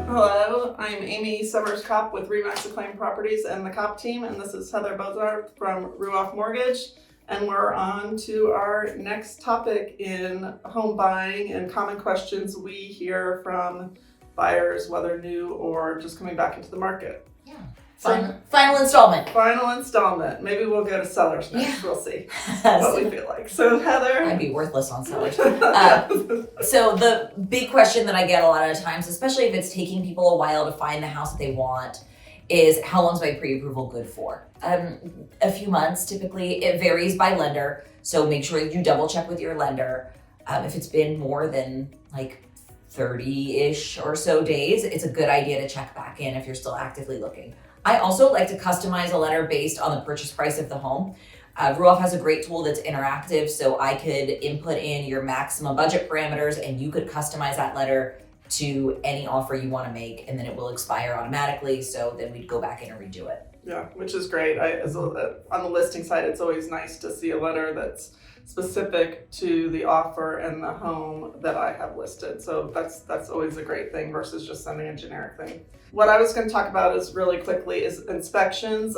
Hello, I'm Amy Summers Kopp with Remax Acclaim Properties and the Kopp team, and this is Heather Bozarth from Ruoff Mortgage, and we're on to our next topic in home buying and common questions we hear from buyers, whether new or just coming back into the market. Yeah. Final installment. Final installment. Maybe we'll go to sellers next. Yeah. We'll see So, what we feel like. So Heather, I'd be worthless on sellers. So the big question that I get a lot of times, especially if it's taking people a while to find the house that they want, is how long is my pre-approval good for? A few months typically. It varies by lender, so make sure you double check with your lender. If it's been more than like 30-ish or so days, it's a good idea to check back in if you're still actively looking. I also like to customize a letter based on the purchase price of the home. Ruoff has a great tool that's interactive, so I could input in your maximum budget parameters and you could customize that letter to any offer you want to make, and then it will expire automatically, so then we'd go back in and redo it. Yeah, which is great. On the listing side, it's always nice to see a letter that's specific to the offer and the home that I have listed. So that's always a great thing versus just sending a generic thing. What I was going to talk about is really quickly is inspections.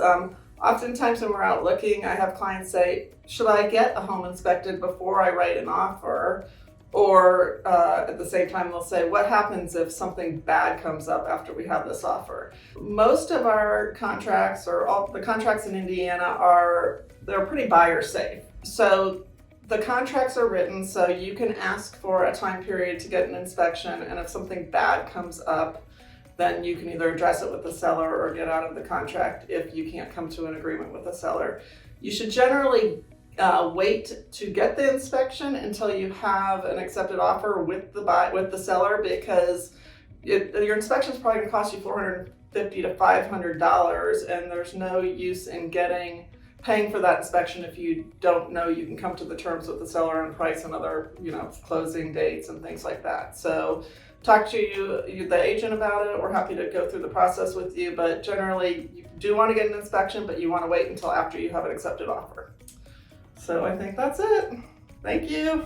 Oftentimes when we're out looking, I have clients say, should I get a home inspected before I write an offer? Or at the same time, they'll say, what happens if something bad comes up after we have this offer? Most of our contracts, or all the contracts in Indiana, they're pretty buyer safe. So the contracts are written so you can ask for a time period to get an inspection, and if something bad comes up, then you can either address it with the seller or get out of the contract if you can't come to an agreement with the seller. You should generally wait to get the inspection until you have an accepted offer with the seller, because your inspection is probably going to cost you $450 to $500, and there's no use in paying for that inspection if you don't know you can come to the terms with the seller on price and other closing dates and things like that. So talk to the agent about it. We're happy to go through the process with you, but generally you do want to get an inspection, but you want to wait until after you have an accepted offer. So I think that's it. Thank you.